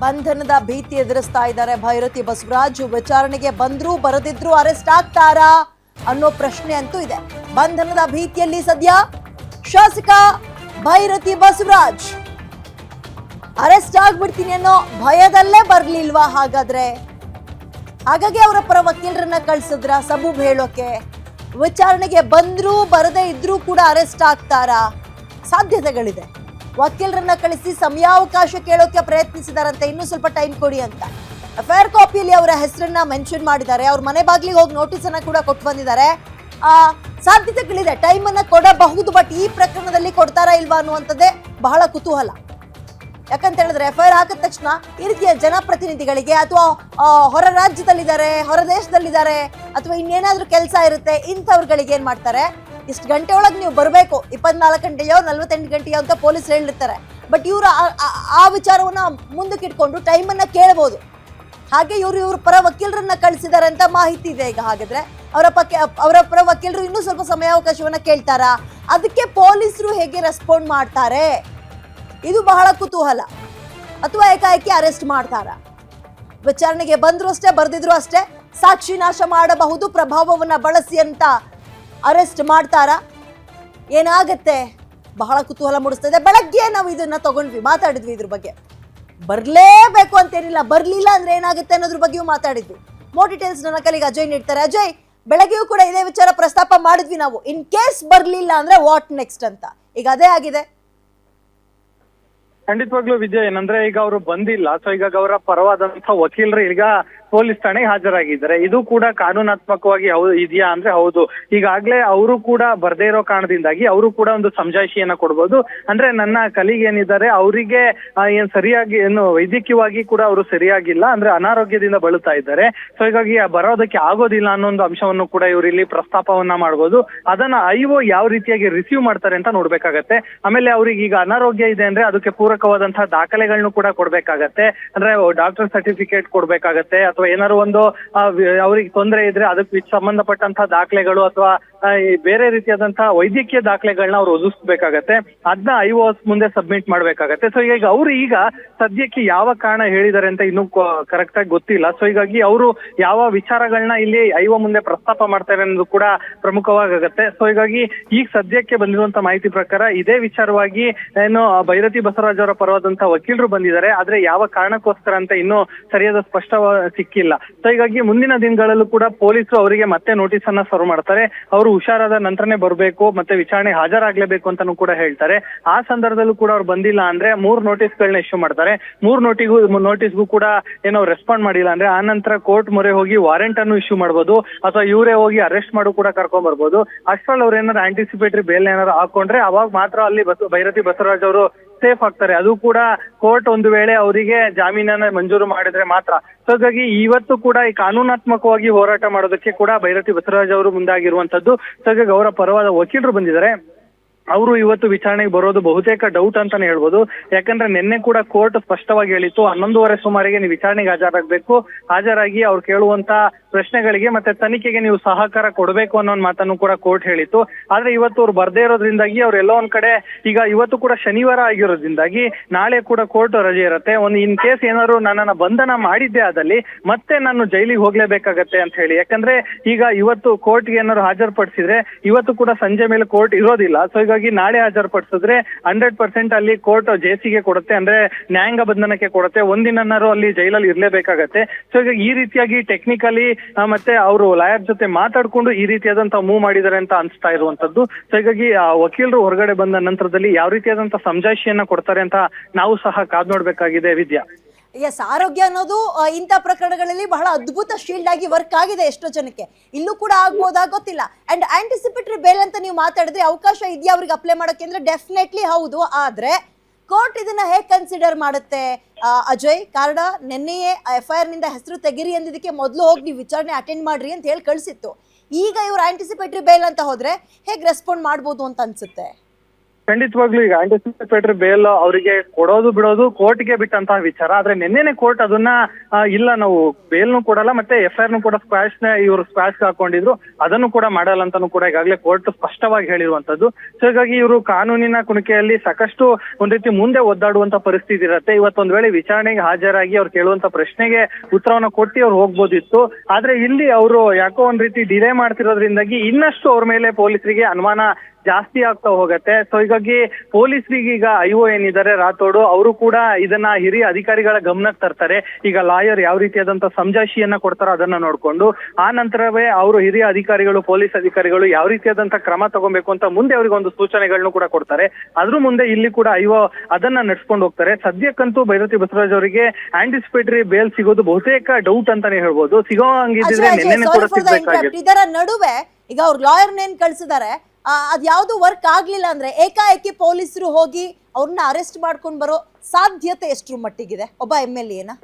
ಬಂಧನದ ಭೀತಿ ಎದುರಿಸ್ತಾ ಇದ್ದಾರೆ ಭೈರತಿ ಬಸವರಾಜ್. ವಿಚಾರಣೆಗೆ ಬಂದ್ರು ಬರದಿದ್ರು ಅರೆಸ್ಟ್ ಆಗ್ತಾರಾ ಅನ್ನೋ ಪ್ರಶ್ನೆ ಅಂತೂ ಇದೆ. ಬಂಧನದ ಭೀತಿಯಲ್ಲಿ ಸದ್ಯ ಶಾಸಕ ಭೈರತಿ ಬಸವರಾಜ್ ಅರೆಸ್ಟ್ ಆಗ್ಬಿಡ್ತೀನಿ ಅನ್ನೋ ಭಯದಲ್ಲೇ ಬರ್ಲಿಲ್ವಾ ಹಾಗಾದ್ರೆ? ಹಾಗಾಗಿ ಅವರ ಪರ ವಕೀಲರನ್ನ ಕಳ್ಸಿದ್ರ ಸಬೂಬ್ ಹೇಳೋಕೆ? ವಿಚಾರಣೆಗೆ ಬಂದ್ರು ಬರದೇ ಇದ್ರೂ ಕೂಡ ಅರೆಸ್ಟ್ ಆಗ್ತಾರಾ? ಸಾಧ್ಯತೆಗಳಿದೆ. ವಕೀಲರನ್ನ ಕಳಿಸಿ ಸಮಯಾವಕಾಶ ಕೇಳೋಕೆ ಪ್ರಯತ್ನಿಸಿದಾರಂತೆ, ಇನ್ನೂ ಸ್ವಲ್ಪ ಟೈಮ್ ಕೊಡಿ ಅಂತ. ಎಫ್ಐಆರ್ ಕಾಪಿಯಲ್ಲಿ ಅವರ ಹೆಸರನ್ನ ಮೆನ್ಷನ್ ಮಾಡಿದ್ದಾರೆ. ಅವ್ರ ಮನೆ ಬಾಗಿಲಿಗೆ ಹೋಗಿ ನೋಟಿಸ್ ಅನ್ನ ಕೂಡ ಕೊಟ್ಟು ಬಂದಿದ್ದಾರೆ. ಸಾಧ್ಯತೆಗಳಿದೆ, ಟೈಮ್ ಅನ್ನ ಕೊಡಬಹುದು. ಬಟ್ ಈ ಪ್ರಕರಣದಲ್ಲಿ ಕೊಡ್ತಾರಾ ಇಲ್ವಾ ಅನ್ನುವಂಥದ್ದೇ ಬಹಳ ಕುತೂಹಲ. ಯಾಕಂತ ಹೇಳಿದ್ರೆ ಎಫ್ಐಆರ್ ಹಾಕಿದ ತಕ್ಷಣ ಈ ರೀತಿಯ ಜನಪ್ರತಿನಿಧಿಗಳಿಗೆ ಅಥವಾ ಹೊರ ರಾಜ್ಯದಲ್ಲಿದ್ದಾರೆ, ಹೊರ ದೇಶದಲ್ಲಿದ್ದಾರೆ, ಅಥವಾ ಇನ್ನೇನಾದ್ರೂ ಕೆಲಸ ಇರುತ್ತೆ, ಇಂಥವ್ರುಗಳಿಗೆ ಏನ್ ಮಾಡ್ತಾರೆ, ಇಷ್ಟು ಗಂಟೆ ಒಳಗೆ ನೀವು ಬರಬೇಕು, 24 ಗಂಟೆಯೋ 48 ಗಂಟೆಯೋ ಅಂತ ಪೊಲೀಸ್ ಹೇಳಿರ್ತಾರೆ. ಬಟ್ ಇವರು ಆ ವಿಚಾರವನ್ನ ಮುಂದಕ್ಕೆ ಇಟ್ಕೊಂಡು ಟೈಮ್ ಅನ್ನ ಕೇಳಬಹುದು. ಹಾಗೆ ಇವ್ರ ಪರ ವಕೀಲರನ್ನ ಕಳಿಸಿದ್ದಾರೆ ಅಂತ ಮಾಹಿತಿ ಇದೆ. ಈಗ ಹಾಗಾದ್ರೆ ಅವರ ಪರ ವಕೀಲರು ಇನ್ನೂ ಸ್ವಲ್ಪ ಸಮಯಾವಕಾಶವನ್ನ ಕೇಳ್ತಾರಾ? ಅದಕ್ಕೆ ಪೊಲೀಸರು ಹೇಗೆ ರೆಸ್ಪಾಂಡ್ ಮಾಡ್ತಾರೆ, ಇದು ಬಹಳ ಕುತೂಹಲ. ಅಥವಾ ಏಕಾಏಕಿ ಅರೆಸ್ಟ್ ಮಾಡ್ತಾರಾ? ವಿಚಾರಣೆಗೆ ಬಂದ್ರು ಅಷ್ಟೇ, ಬರ್ದಿದ್ರು ಅಷ್ಟೇ, ಸಾಕ್ಷಿ ನಾಶ ಮಾಡಬಹುದು ಪ್ರಭಾವವನ್ನ ಬಳಸಿ ಅಂತ ಅರೆಸ್ಟ್ ಮಾಡ್ತಾರಾ? ಏನಾಗತ್ತೆ? ಬಹಳ ಕುತೂಹಲ ಮೂಡಿಸ್ತದೆ. ಬೆಳಗ್ಗೆ ನಾವು ಇದನ್ನ ಮಾತಾಡಿದ್ವಿ ಇದ್ರ ಬಗ್ಗೆ. ಬರ್ಲೇಬೇಕು ಅಂತೇನಿಲ್ಲ, ಬರ್ಲಿಲ್ಲ ಅಂದ್ರೆ ಏನಾಗುತ್ತೆ ಅನ್ನೋದ್ರ ಬಗ್ಗೆಯೂ ಮಾತಾಡಿದ್ವಿ. ಮೋರ್ ಡೀಟೇಲ್ಸ್ ನನ್ನ ಕಲಿಗೆ ಅಜಯ್ ನೀಡ್ತಾರೆ. ಅಜಯ್, ಬೆಳಗ್ಗೆಯೂ ಕೂಡ ಇದೇ ವಿಚಾರ ಪ್ರಸ್ತಾಪ ಮಾಡಿದ್ವಿ ನಾವು. ಇನ್ ಕೇಸ್ ಬರ್ಲಿಲ್ಲ ಅಂದ್ರೆ ವಾಟ್ ನೆಕ್ಸ್ಟ್ ಅಂತ. ಈಗ ಅದೇ ಆಗಿದೆ. ಖಂಡಿತವಾಗ್ಲೂ ವಿಜಯ್, ಏನಂದ್ರೆ ಈಗ ಅವರು ಬಂದಿಲ್ಲ, ಸೊ ಈಗ ಅವರ ಪರವಾದಂತಹ ವಕೀಲರು ಈಗ ಪೊಲೀಸ್ ಠಾಣೆಗೆ ಹಾಜರಾಗಿದ್ದಾರೆ. ಇದು ಕೂಡ ಕಾನೂನಾತ್ಮಕವಾಗಿ ಇದೆಯಾ ಅಂದ್ರೆ ಹೌದು. ಈಗಾಗ್ಲೇ ಅವರು ಕೂಡ ಬರ್ದೇ ಇರೋ ಕಾರಣದಿಂದಾಗಿ ಅವರು ಕೂಡ ಒಂದು ಸಮಜಾಯಿಷಿಯನ್ನ ಕೊಡ್ಬೋದು. ಅಂದ್ರೆ ನನ್ನ ಕಲೀಗ್ ಏನಿದ್ದಾರೆ ಅವರಿಗೆ ಏನ್ ಸರಿಯಾಗಿ ಏನು ವೈದ್ಯಕೀಯವಾಗಿ ಕೂಡ ಅವರು ಸರಿಯಾಗಿಲ್ಲ, ಅಂದ್ರೆ ಅನಾರೋಗ್ಯದಿಂದ ಬಳಲ್ತಾ ಇದ್ದಾರೆ. ಸೊ ಹೀಗಾಗಿ ಬರೋದಕ್ಕೆ ಆಗೋದಿಲ್ಲ ಅನ್ನೋ ಒಂದು ಅಂಶವನ್ನು ಕೂಡ ಇವರು ಇಲ್ಲಿ ಪ್ರಸ್ತಾಪವನ್ನ ಮಾಡ್ಬೋದು. ಅದನ್ನ ಐಒ ಯಾವ ರೀತಿಯಾಗಿ ರಿಸೀವ್ ಮಾಡ್ತಾರೆ ಅಂತ ನೋಡ್ಬೇಕಾಗತ್ತೆ. ಆಮೇಲೆ ಅವ್ರಿಗೆ ಈಗ ಅನಾರೋಗ್ಯ ಇದೆ ಅಂದ್ರೆ ಅದಕ್ಕೆ ಪೂರಕವಾದಂತಹ ದಾಖಲೆಗಳನ್ನು ಕೂಡ ಕೊಡ್ಬೇಕಾಗತ್ತೆ. ಅಂದ್ರೆ ಡಾಕ್ಟರ್ ಸರ್ಟಿಫಿಕೇಟ್ ಕೊಡ್ಬೇಕಾಗತ್ತೆ, ಅಥವಾ ಏನಾದ್ರು ಒಂದು ಅವ್ರಿಗೆ ತೊಂದರೆ ಇದ್ರೆ ಅದಕ್ಕೆ ಸಂಬಂಧಪಟ್ಟಂತಹ ದಾಖಲೆಗಳು ಅಥವಾ ಬೇರೆ ರೀತಿಯಾದಂತಹ ವೈದ್ಯಕೀಯ ದಾಖಲೆಗಳನ್ನ ಅವ್ರು ಒದಗಿಸ್ಬೇಕಾಗತ್ತೆ. ಅದನ್ನ ಐಒಎಸ್ ಮುಂದೆ ಸಬ್ಮಿಟ್ ಮಾಡ್ಬೇಕಾಗತ್ತೆ. ಸೊ ಹೀಗಾಗಿ ಅವರು ಈಗ ಸದ್ಯಕ್ಕೆ ಯಾವ ಕಾರಣ ಹೇಳಿದ್ದಾರೆ ಅಂತ ಇನ್ನೂ ಕರೆಕ್ಟ್ ಆಗಿ ಗೊತ್ತಿಲ್ಲ. ಸೊ ಹೀಗಾಗಿ ಅವರು ಯಾವ ವಿಚಾರಗಳನ್ನ ಇಲ್ಲಿ ಐಒ ಮುಂದೆ ಪ್ರಸ್ತಾಪ ಮಾಡ್ತಾರೆ ಅನ್ನೋದು ಕೂಡ ಪ್ರಮುಖವಾಗತ್ತೆ. ಸೊ ಹೀಗಾಗಿ ಈಗ ಸದ್ಯಕ್ಕೆ ಬಂದಿರುವಂತ ಮಾಹಿತಿ ಪ್ರಕಾರ ಇದೇ ವಿಚಾರವಾಗಿ ಏನು ಭೈರತಿ ಬಸವರಾಜ್ ಅವರ ಪರವಾದಂತಹ ವಕೀಲರು ಬಂದಿದ್ದಾರೆ. ಆದ್ರೆ ಯಾವ ಕಾರಣಕ್ಕೋಸ್ಕರ ಅಂತ ಇನ್ನೂ ಸರಿಯಾದ ಸಿಕ್ಕಿಲ್ಲ. ಸೊ ಹೀಗಾಗಿ ಮುಂದಿನ ದಿನಗಳಲ್ಲೂ ಕೂಡ ಪೊಲೀಸರು ಅವರಿಗೆ ಮತ್ತೆ ನೋಟಿಸ್ ಅನ್ನ ಸರ್ವ್ ಮಾಡ್ತಾರೆ. ಅವರು ಹುಷಾರಾದ ನಂತರನೇ ಬರಬೇಕು, ಮತ್ತೆ ವಿಚಾರಣೆ ಹಾಜರಾಗ್ಲೇಬೇಕು ಅಂತಾನು ಕೂಡ ಹೇಳ್ತಾರೆ. ಆ ಸಂದರ್ಭದಲ್ಲೂ ಕೂಡ ಅವ್ರು ಬಂದಿಲ್ಲ ಅಂದ್ರೆ 3 ನೋಟಿಸ್ಗಳನ್ನ ಇಶ್ಯೂ ಮಾಡ್ತಾರೆ. 3 ನೋಟಿಸ್ಗೂ ಕೂಡ ಏನೋ ರೆಸ್ಪಾಂಡ್ ಮಾಡಿಲ್ಲ ಅಂದ್ರೆ ಆ ನಂತರ ಕೋರ್ಟ್ ಮೊರೆ ಹೋಗಿ ವಾರೆಂಟ್ ಅನ್ನು ಇಶ್ಯೂ ಮಾಡ್ಬೋದು, ಅಥವಾ ಇವರೇ ಹೋಗಿ ಅರೆಸ್ಟ್ ಮಾಡು ಕೂಡ ಕರ್ಕೊಂಡ್ ಬರ್ಬೋದು. ಅಷ್ಟ್ರಲ್ಲಿ ಅವ್ರು ಏನಾದ್ರು ಆಂಟಿಸಿಪೇಟರಿ ಬೇಲ್ ಏನಾದ್ರು ಹಾಕೊಂಡ್ರೆ ಅವಾಗ ಮಾತ್ರ ಅಲ್ಲಿ ಭೈರತಿ ಬಸವರಾಜ್ ಅವರು ಸೇಫ್ ಆಗ್ತಾರೆ. ಅದು ಕೂಡ ಕೋರ್ಟ್ ಒಂದು ವೇಳೆ ಅವರಿಗೆ ಜಾಮೀನನ್ನ ಮಂಜೂರು ಮಾಡಿದ್ರೆ ಮಾತ್ರ. ಸೊ ಹಾಗಾಗಿ ಇವತ್ತು ಕೂಡ ಈ ಕಾನೂನಾತ್ಮಕವಾಗಿ ಹೋರಾಟ ಮಾಡೋದಕ್ಕೆ ಕೂಡ ಭೈರತಿ ಬಸವರಾಜ್ ಅವರು ಮುಂದಾಗಿರುವಂತದ್ದು. ಸೊ ಹಾಗಾಗಿ ಅವರ ಪರವಾದ ವಕೀಲರು ಬಂದಿದ್ದಾರೆ. ಅವರು ಇವತ್ತು ವಿಚಾರಣೆಗೆ ಬರೋದು ಬಹುತೇಕ ಡೌಟ್ ಅಂತಾನೆ ಹೇಳ್ಬೋದು. ಯಾಕಂದ್ರೆ ನಿನ್ನೆ ಕೂಡ ಕೋರ್ಟ್ ಸ್ಪಷ್ಟವಾಗಿ ಹೇಳಿತ್ತು, 11:30 ಸುಮಾರಿಗೆ ನೀವು ವಿಚಾರಣೆಗೆ ಹಾಜರಾಗಬೇಕು, ಹಾಜರಾಗಿ ಅವ್ರು ಕೇಳುವಂತ ಪ್ರಶ್ನೆಗಳಿಗೆ ಮತ್ತೆ ತನಿಖೆಗೆ ನೀವು ಸಹಕಾರ ಕೊಡಬೇಕು ಅನ್ನೋ ಮಾತನ್ನು ಕೂಡ ಕೋರ್ಟ್ ಹೇಳಿತ್ತು. ಆದ್ರೆ ಇವತ್ತು ಅವ್ರು ಬರ್ದೇ ಇರೋದ್ರಿಂದಾಗಿ ಅವ್ರು ಎಲ್ಲೋ ಒಂದ್ ಕಡೆ ಈಗ ಇವತ್ತು ಕೂಡ ಶನಿವಾರ ಆಗಿರೋದ್ರಿಂದಾಗಿ ನಾಳೆ ಕೂಡ ಕೋರ್ಟ್ ರಜೆ ಇರುತ್ತೆ. ಒಂದು ಇನ್ ಕೇಸ್ ಏನಾದ್ರು ನನ್ನನ್ನ ಬಂಧನ ಮಾಡಿದ್ದೆ ಆದಲ್ಲಿ ಮತ್ತೆ ನಾನು ಜೈಲಿಗೆ ಹೋಗ್ಲೇಬೇಕಾಗತ್ತೆ ಅಂತ ಹೇಳಿ. ಯಾಕಂದ್ರೆ ಈಗ ಇವತ್ತು ಕೋರ್ಟ್ಗೆ ಏನಾದ್ರು ಹಾಜರುಪಡಿಸಿದ್ರೆ ಇವತ್ತು ಕೂಡ ಸಂಜೆ ಮೇಲೆ ಕೋರ್ಟ್ ಇರೋದಿಲ್ಲ. ಸೊ ಹೀಗಾಗಿ ನಾಳೆ ಹಾಜರುಪಡಿಸಿದ್ರೆ 100% ಅಲ್ಲಿ ಕೋರ್ಟ್ ಜೆಸಿಗೆ ಕೊಡುತ್ತೆ, ಅಂದ್ರೆ ನ್ಯಾಯಾಂಗ ಬಂಧನಕ್ಕೆ ಕೊಡುತ್ತೆ. ಒಂದಿನಾರು ಅಲ್ಲಿ ಜೈಲಲ್ಲಿ ಇರ್ಲೇಬೇಕಾಗತ್ತೆ. ಸೊ ಹೀಗಾಗಿ ಈ ರೀತಿಯಾಗಿ ಟೆಕ್ನಿಕಲಿ ಮತ್ತೆ ಅವರು ಲಾಯರ್ ಜೊತೆ ಮಾತಾಡ್ಕೊಂಡು ಈ ರೀತಿಯಾದಂತಹ ಮೂವ್ ಮಾಡಿದ್ದಾರೆ ಅಂತ ಅನ್ಸ್ತಾ ಇರುವಂತದ್ದು. ಸೊ ಹೀಗಾಗಿ ವಕೀಲರು ಹೊರಗಡೆ ಬಂದ ನಂತರದಲ್ಲಿ ಯಾವ ರೀತಿಯಾದಂತಹ ಸಮಜಾಯಿಷಿಯನ್ನ ಕೊಡ್ತಾರೆ ಅಂತ ನಾವು ಸಹ ಕಾದ್ ನೋಡ್ಬೇಕಾಗಿದೆ ವಿದ್ಯಾ. ಎಸ್, ಆರೋಗ್ಯ ಅನ್ನೋದು ಇಂಥ ಪ್ರಕರಣಗಳಲ್ಲಿ ಬಹಳ ಅದ್ಭುತ ಶೀಲ್ಡ್ ಆಗಿ ವರ್ಕ್ ಆಗಿದೆ ಎಷ್ಟೋ ಜನಕ್ಕೆ. ಇಲ್ಲೂ ಕೂಡ ಆಗ್ಬೋದಾ ಗೊತ್ತಿಲ್ಲ. ಅಂಡ್ ಆಂಟಿಸಿಪೇಟರಿ ಬೇಲ್ ಅಂತ ನೀವು ಮಾತಾಡಿದ್ರೆ ಅವಕಾಶ ಇದೆಯಾ ಅವ್ರಿಗೆ ಅಪ್ಲೈ ಮಾಡೋಕೆ ಅಂದ್ರೆ ಡೆಫಿನೆಟ್ಲಿ ಹೌದು. ಆದ್ರೆ ಕೋರ್ಟ್ ಇದನ್ನ ಹೇಗೆ ಕನ್ಸಿಡರ್ ಮಾಡುತ್ತೆ ಅಜಯ್? ಕಾರಣ ನಿನ್ನೆಯೇ ಎಫ್ಐಆರ್ ನಿಂದ ಹೆಸರು ತೆಗಿರಿ ಅಂದಿದ್ದಕ್ಕೆ ಮೊದಲು ಹೋಗಿ ನೀವು ವಿಚಾರಣೆ ಅಟೆಂಡ್ ಮಾಡ್ರಿ ಅಂತ ಹೇಳಿ ಕಳಿಸಿತ್ತು. ಈಗ ಇವ್ರು ಆಂಟಿಸಿಪೇಟರಿ ಬೇಲ್ ಅಂತ ಹೋದ್ರೆ ಹೇಗೆ ರೆಸ್ಪಾಂಡ್ ಮಾಡ್ಬೋದು ಅಂತ ಅನ್ಸುತ್ತೆ? ಖಂಡಿತವಾಗ್ಲೂ ಈಗ ಆಂಟಿಸಿಪೇಟರಿ ಬೇಲ್ ಅವರಿಗೆ ಕೊಡೋದು ಬಿಡೋದು ಕೋರ್ಟ್ಗೆ ಬಿಟ್ಟಂತಹ ವಿಚಾರ. ಆದ್ರೆ ನಿನ್ನೆನೆ ಕೋರ್ಟ್ ಅದನ್ನ ಇಲ್ಲ ನಾವು ಬೇಲ್ನು ಕೊಡಲ್ಲ ಮತ್ತೆ FIR ಕೂಡ ಇವರು ಸ್ಕ್ವಾಶ್ ಹಾಕೊಂಡಿದ್ರು, ಅದನ್ನು ಕೂಡ ಮಾಡಲ್ಲ ಅಂತಾನು ಕೂಡ ಈಗಾಗಲೇ ಕೋರ್ಟ್ ಸ್ಪಷ್ಟವಾಗಿ ಹೇಳಿರುವಂತದ್ದು. ಸೊ ಹೀಗಾಗಿ ಇವರು ಕಾನೂನಿನ ಕುಣಿಕೆಯಲ್ಲಿ ಸಾಕಷ್ಟು ಒಂದ್ ರೀತಿ ಮುಂದೆ ಒದ್ದಾಡುವಂತ ಪರಿಸ್ಥಿತಿ ಇರುತ್ತೆ. ಇವತ್ತೊಂದ್ ವೇಳೆ ವಿಚಾರಣೆಗೆ ಹಾಜರಾಗಿ ಅವ್ರು ಕೇಳುವಂತ ಪ್ರಶ್ನೆಗೆ ಉತ್ತರವನ್ನ ಕೊಟ್ಟು ಅವ್ರು ಹೋಗ್ಬೋದಿತ್ತು. ಆದ್ರೆ ಇಲ್ಲಿ ಅವರು ಯಾಕೋ ಒಂದ್ ರೀತಿ ಡಿಲೇ ಮಾಡ್ತಿರೋದ್ರಿಂದಾಗಿ ಇನ್ನಷ್ಟು ಅವ್ರ ಮೇಲೆ ಪೊಲೀಸರಿಗೆ ಅನುಮಾನ ಜಾಸ್ತಿ ಆಗ್ತಾ ಹೋಗತ್ತೆ. ಸೊ ಹೀಗಾಗಿ ಪೊಲೀಸರಿಗೆ ಈಗ IO ಏನಿದ್ದಾರೆ ರಾಥೋಡು, ಅವರು ಕೂಡ ಇದನ್ನ ಹಿರಿಯ ಅಧಿಕಾರಿಗಳ ಗಮನಕ್ಕೆ ತರ್ತಾರೆ. ಈಗ ಲಾಯರ್ ಯಾವ ರೀತಿಯಾದಂತ ಸಮಜಾಯಿಷಿಯನ್ನ ಕೊಡ್ತಾರೋ ಅದನ್ನ ನೋಡ್ಕೊಂಡು ಆ ನಂತರವೇ ಅವರು ಹಿರಿಯ ಅಧಿಕಾರಿಗಳು, ಪೊಲೀಸ್ ಅಧಿಕಾರಿಗಳು ಯಾವ ರೀತಿಯಾದಂತ ಕ್ರಮ ತಗೊಬೇಕು ಅಂತ ಮುಂದೆ ಅವರಿಗೆ ಒಂದು ಸೂಚನೆಗಳನ್ನು ಕೂಡ ಕೊಡ್ತಾರೆ. ಅದ್ರ ಮುಂದೆ ಇಲ್ಲಿ ಕೂಡ IO ಅದನ್ನ ನಡ್ಸ್ಕೊಂಡು ಹೋಗ್ತಾರೆ. ಸದ್ಯಕ್ಕಂತೂ ಭೈರತಿ ಬಸವರಾಜ್ ಅವರಿಗೆ ಆಂಟಿಸಿಪೇಟರಿ ಬೇಲ್ ಸಿಗೋದು ಬಹುತೇಕ ಡೌಟ್ ಅಂತಾನೆ ಹೇಳ್ಬೋದು. ಸಿಗೋ ಹಂಗಿದ್ರೆ ನಿನ್ನೆ ಕೂಡ ಸಿಗ್ಬೇಕಾಗಿತ್ತು. ಇದರ ನಡುವೆ ಈಗ ಅವ್ರ ಲಾಯರ್ ನೇನ್ ಕಳ್ಸಿದ್ದಾರೆ, ಅದ್ ಯಾವ್ದು ವರ್ಕ್ ಆಗ್ಲಿಲ್ಲ ಅಂದ್ರೆ ಏಕಾಏಕಿ ಪೊಲೀಸರು ಹೋಗಿ ಅವ್ರನ್ನ ಅರೆಸ್ಟ್ ಮಾಡ್ಕೊಂಡ್ ಬರೋ ಸಾಧ್ಯತೆ ಎಷ್ಟ್ರ ಮಟ್ಟಿಗಿದೆ ಒಬ್ಬ MLA?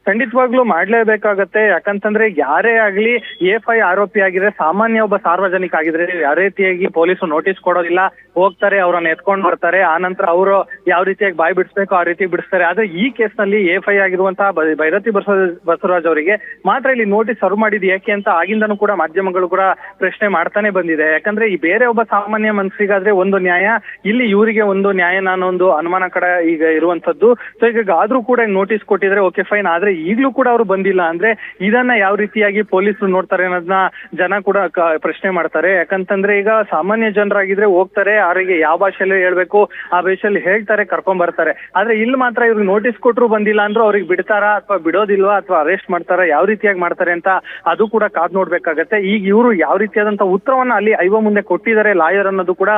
ಖಂಡಿತವಾಗ್ಲೂ ಮಾಡ್ಲೇಬೇಕಾಗತ್ತೆ. ಯಾಕಂತಂದ್ರೆ ಯಾರೇ ಆಗ್ಲಿ FI ಆರೋಪಿ ಆಗಿದ್ರೆ, ಸಾಮಾನ್ಯ ಒಬ್ಬ ಸಾರ್ವಜನಿಕ ಆಗಿದ್ರೆ ಯಾವ ರೀತಿಯಾಗಿ ಪೊಲೀಸರು ನೋಟಿಸ್ ಕೊಡೋದಿಲ್ಲ, ಹೋಗ್ತಾರೆ, ಅವ್ರನ್ನ ಎತ್ಕೊಂಡ್ ಬರ್ತಾರೆ, ಆ ನಂತರ ಅವರು ಯಾವ ರೀತಿಯಾಗಿ ಬಾಯಿ ಬಿಡಿಸ್ಬೇಕು ಆ ರೀತಿ ಬಿಡಿಸ್ತಾರೆ. ಆದ್ರೆ ಈ ಕೇಸ್ ನಲ್ಲಿ FI ಆಗಿರುವಂತಹ ಭೈರತಿ ಬಸವರಾಜ್ ಅವರಿಗೆ ಮಾತ್ರ ಇಲ್ಲಿ ನೋಟಿಸ್ ಸರ್ವ್ ಮಾಡಿದ್ ಯಾಕೆ ಅಂತ ಆಗಿಂದನೂ ಕೂಡ ಮಾಧ್ಯಮಗಳು ಕೂಡ ಪ್ರಶ್ನೆ ಮಾಡ್ತಾನೆ ಬಂದಿದೆ. ಯಾಕಂದ್ರೆ ಈ ಬೇರೆ ಒಬ್ಬ ಸಾಮಾನ್ಯ ಮನಸ್ಸಿಗಾದ್ರೆ ಒಂದು ನ್ಯಾಯ, ಇಲ್ಲಿ ಇವರಿಗೆ ಒಂದು ನ್ಯಾಯ ಅನ್ನೋ ಒಂದು ಅನುಮಾನ ಕಡೆ ಈಗ ಇರುವಂತದ್ದು. ಸೊ ಈಗ ಆದ್ರೂ ಕೂಡ ನೋಟಿಸ್ ಕೊಟ್ಟಿದ್ರೆ ಓಕೆ ಫೈನ್, ಆದ್ರೆ ಈಗ್ಲೂ ಕೂಡ ಅವರು ಬಂದಿಲ್ಲ ಅಂದ್ರೆ ಇದನ್ನ ಯಾವ ರೀತಿಯಾಗಿ ಪೊಲೀಸರು ನೋಡ್ತಾರೆ ಅನ್ನೋದನ್ನ ಜನ ಕೂಡ ಪ್ರಶ್ನೆ ಮಾಡ್ತಾರೆ. ಯಾಕಂತಂದ್ರೆ ಈಗ ಸಾಮಾನ್ಯ ಜನರಾಗಿದ್ರೆ ಹೋಗ್ತಾರೆ, ಅವರಿಗೆ ಯಾವ ಭಾಷೆಯಲ್ಲಿ ಹೇಳ್ಬೇಕು ಆ ಭಾಷೆಯಲ್ಲಿ ಹೇಳ್ತಾರೆ, ಕರ್ಕೊಂಡ್ ಬರ್ತಾರೆ. ಆದ್ರೆ ಇಲ್ಲಿ ಮಾತ್ರ ಇವ್ರಿಗೆ ನೋಟಿಸ್ ಕೊಟ್ರು ಬಂದಿಲ್ಲ ಅಂದ್ರೂ ಅವ್ರಿಗೆ ಬಿಡ್ತಾರಾ ಅಥವಾ ಬಿಡೋದಿಲ್ವಾ ಅಥವಾ ಅರೆಸ್ಟ್ ಮಾಡ್ತಾರಾ, ಯಾವ ರೀತಿಯಾಗಿ ಮಾಡ್ತಾರೆ ಅಂತ ಅದು ಕೂಡ ಕಾದ್ ನೋಡ್ಬೇಕಾಗತ್ತೆ. ಈಗ ಇವರು ಯಾವ ರೀತಿಯಾದಂತ ಉತ್ತರವನ್ನ ಅಲ್ಲಿ IO ಮುಂದೆ ಕೊಟ್ಟಿದ್ದಾರೆ ಲಾಯರ್ ಅನ್ನೋದು ಕೂಡ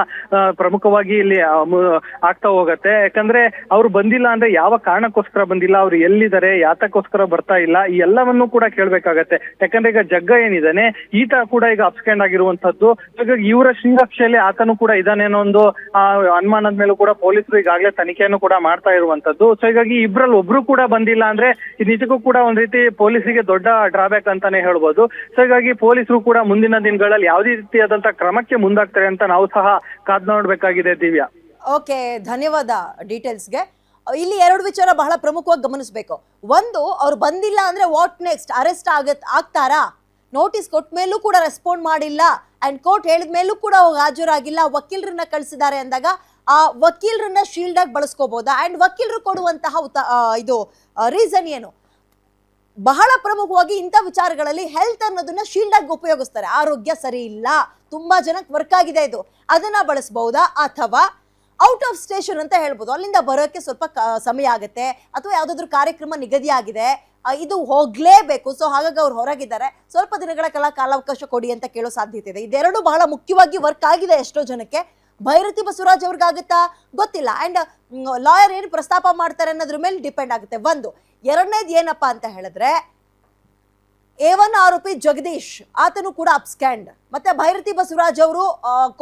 ಪ್ರಮುಖವಾಗಿ ಇಲ್ಲಿ ಆಗ್ತಾ ಹೋಗತ್ತೆ. ಯಾಕಂದ್ರೆ ಅವ್ರು ಬಂದಿಲ್ಲ ಅಂದ್ರೆ ಯಾವ ಕಾರಣಕ್ಕೋಸ್ಕರ ಬಂದಿಲ್ಲ, ಅವ್ರು ಎಲ್ಲಿದ್ದಾರೆ, ಯಾತಕ್ಕೋಸ್ಕರ ಬರ್ತಾ ಇಲ್ಲ, ಈ ಎಲ್ಲವನ್ನೂ ಕೂಡ ಕೇಳ್ಬೇಕಾಗತ್ತೆ. ಯಾಕಂದ್ರೆ ಈಗ ಜಗ್ಗ ಏನಿದಾನೆ ಈತ ಕೂಡ ಈಗ ಅಬ್ಸ್ಕೆಂಡ್ ಆಗಿರುವಂತದ್ದು. ಹಾಗಾಗಿ ಇವರ ಶ್ರೀರಕ್ಷೆಯಲ್ಲಿ ಆತನು ಕೂಡ ಇದಾನೇನೋ ಒಂದು ಅನುಮಾನದ ಮೇಲೂ ಕೂಡ ಪೊಲೀಸರು ಈಗಾಗಲೇ ತನಿಖೆಯನ್ನು ಕೂಡ ಮಾಡ್ತಾ ಇರುವಂತದ್ದು. ಸೊ ಹೀಗಾಗಿ ಇಬ್ರಲ್ಲಿ ಒಬ್ರು ಕೂಡ ಬಂದಿಲ್ಲ ಅಂದ್ರೆ ನಿಜಕ್ಕೂ ಕೂಡ ಒಂದ್ ರೀತಿ ಪೊಲೀಸರಿಗೆ ದೊಡ್ಡ ಡ್ರಾಬ್ಯಾಕ್ ಅಂತಾನೆ ಹೇಳ್ಬೋದು. ಸೊ ಹೀಗಾಗಿ ಪೊಲೀಸರು ಕೂಡ ಮುಂದಿನ ದಿನಗಳಲ್ಲಿ ಯಾವುದೇ ರೀತಿಯಾದಂತ ಕ್ರಮಕ್ಕೆ ಮುಂದಾಗ್ತಾರೆ ಅಂತ ನಾವು ಸಹ ಕಾದ್ ನೋಡ್ಬೇಕಾಗಿದೆ. ದಿವ್ಯಾ, ಓಕೆ, ಧನ್ಯವಾದ ಡೀಟೇಲ್ಸ್ಗೆ. ಇಲ್ಲಿ ಎರಡು ವಿಚಾರ ಬಹಳ ಪ್ರಮುಖವಾಗಿ ಗಮನಿಸಬೇಕು. ಒಂದು, ಅವ್ರು ಬಂದಿಲ್ಲ ಅಂದ್ರೆ ವಾಟ್ ನೆಕ್ಸ್ಟ್, ಅರೆಸ್ಟ್ ಆಗ್ತಾರಾ? ನೋಟಿಸ್ ಕೊಟ್ಟ ಮೇಲೂ ಕೂಡ ರೆಸ್ಪಾಂಡ್ ಮಾಡಿಲ್ಲ ಅಂಡ್ ಕೋರ್ಟ್ ಹೇಳಿದ ಮೇಲೂ ಕೂಡ ಹಾಜರಾಗಿಲ್ಲ, ವಕೀಲರನ್ನ ಕಳಿಸಿದ್ದಾರೆ ಅಂದಾಗ ಆ ವಕೀಲರನ್ನ ಶೀಲ್ಡ್ ಆಗಿ ಬಳಸ್ಕೋಬಹುದಾ? ಅಂಡ್ ವಕೀಲರು ಕೊಡುವಂತಹ ಇದು ರೀಸನ್ ಏನು? ಬಹಳ ಪ್ರಮುಖವಾಗಿ ಇಂಥ ವಿಚಾರಗಳಲ್ಲಿ ಹೆಲ್ತ್ ಅನ್ನೋದನ್ನ ಶೀಲ್ಡ್ ಆಗಿ ಉಪಯೋಗಿಸ್ತಾರೆ. ಆರೋಗ್ಯ ಸರಿ ಇಲ್ಲ, ತುಂಬಾ ಜನಕ್ಕೆ ವರ್ಕ್ ಆಗಿದೆ, ಇದು ಅದನ್ನ ಬಳಸಬಹುದಾ? ಅಥವಾ ಔಟ್ ಆಫ್ ಸ್ಟೇಷನ್ ಅಂತ ಹೇಳ್ಬೋದು, ಅಲ್ಲಿಂದ ಬರೋಕ್ಕೆ ಸ್ವಲ್ಪ ಸಮಯ ಆಗುತ್ತೆ, ಅಥವಾ ಯಾವುದಾದ್ರೂ ಕಾರ್ಯಕ್ರಮ ನಿಗದಿ ಆಗಿದೆ, ಇದು ಹೋಗ್ಲೇಬೇಕು, ಸೊ ಹಾಗಾಗಿ ಅವ್ರು ಹೊರಗಿದ್ದಾರೆ, ಸ್ವಲ್ಪ ದಿನಗಳ ಕಾಲಾವಕಾಶ ಕೊಡಿ ಅಂತ ಕೇಳೋ ಸಾಧ್ಯತೆ ಇದೆ. ಇದೆರಡು ಬಹಳ ಮುಖ್ಯವಾಗಿ ವರ್ಕ್ ಆಗಿದೆ ಎಷ್ಟೋ ಜನಕ್ಕೆ. ಭೈರತಿ ಬಸವರಾಜ್ ಅವ್ರಿಗಾಗುತ್ತಾ ಗೊತ್ತಿಲ್ಲ. ಅಂಡ್ ಲಾಯರ್ ಏನು ಪ್ರಸ್ತಾಪ ಮಾಡ್ತಾರೆ ಅನ್ನೋದ್ರ ಮೇಲೆ ಡಿಪೆಂಡ್ ಆಗುತ್ತೆ. ಒಂದು. ಎರಡನೇದು ಏನಪ್ಪಾ ಅಂತ ಹೇಳಿದ್ರೆ, A1 ಆರೋಪಿ ಜಗದೀಶ್, ಆತನು ಕೂಡ ಅಬ್ಸ್ಕ್ಯಾಂಡ್. ಮತ್ತೆ ಭೈರತಿ ಬಸವರಾಜ್ ಅವರು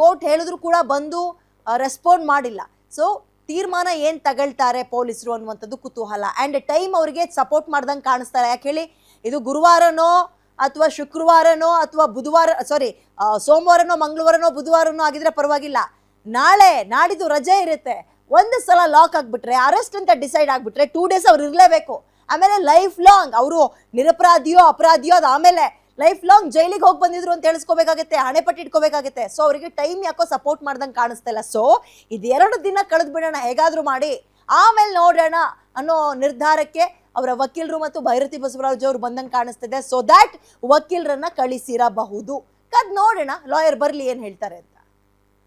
ಕೋರ್ಟ್ ಹೇಳಿದ್ರು ಕೂಡ ಬಂದು ರೆಸ್ಪಾಂಡ್ ಮಾಡಿಲ್ಲ. ಸೊ ತೀರ್ಮಾನ ಏನ್ ತಗೊಳ್ತಾರೆ ಪೊಲೀಸರು ಅನ್ನುವಂಥದ್ದು ಕುತೂಹಲ. ಅಂಡ್ ಟೈಮ್ ಅವರಿಗೆ ಸಪೋರ್ಟ್ ಮಾಡ್ದಂಗೆ ಕಾಣಿಸ್ತಾರೆ. ಯಾಕೆ ಹೇಳಿ, ಇದು ಗುರುವಾರನೋ ಅಥವಾ ಶುಕ್ರವಾರನೋ ಅಥವಾ ಸೋಮವಾರನೋ ಮಂಗಳವಾರನೋ ಬುಧವಾರನೋ ಆಗಿದ್ರೆ ಪರವಾಗಿಲ್ಲ, ನಾಳೆ ನಾಡಿದ್ದು ರಜೆ ಇರುತ್ತೆ, ಒಂದು ಸಲ ಲಾಕ್ ಆಗ್ಬಿಟ್ರೆ, ಅರೆಸ್ಟ್ ಅಂತ ಡಿಸೈಡ್ ಆಗ್ಬಿಟ್ರೆ 2 days ಅವ್ರು ಇರಲೇಬೇಕು. ಆಮೇಲೆ ಲೈಫ್ ಲಾಂಗ್ ಅವರು ನಿರಪರಾಧಿಯೋ ಅಪರಾಧಿಯೋ, ಅದು ಆಮೇಲೆ ಲೈಫ್ ಲಾಂಗ್ ಜೈಲಿಗೆ ಹೋಗಿ ಬಂದಿದ್ರು ಅಂತ ಹೇಳಿಸ್ಕೋಬೇಕಾಗುತ್ತೆ, ಹಣೆಪಟ್ಟಿ ಇಟ್ಕೋಬೇಕಾಗುತ್ತೆ. ಸೊ ಅವರಿಗೆ ಟೈಮ್ ಯಾಕೋ ಸಪೋರ್ಟ್ ಮಾಡ್ದಂಗೆ ಕಾಣಿಸ್ತಾ ಇಲ್ಲ. ಸೊ ಇದು 2 ದಿನ ಕಳೆದು ಬಿಡೋಣ, ಹೇಗಾದ್ರೂ ಮಾಡಿ ಆಮೇಲೆ ನೋಡೋಣ ಅನ್ನೋ ನಿರ್ಧಾರಕ್ಕೆ ಅವರ ವಕೀಲರು ಮತ್ತು ಭೈರತಿ ಬಸವರಾಜ್ ಅವರು ಬಂದಂಗೆ ಕಾಣಿಸ್ತಿದೆ. So that ವಕೀಲರನ್ನ ಕಳಿಸಿರಬಹುದು. ಕದ್ ನೋಡೋಣ ಲಾಯರ್ ಬರ್ಲಿ ಏನ್ ಹೇಳ್ತಾರೆ ಅಂತ.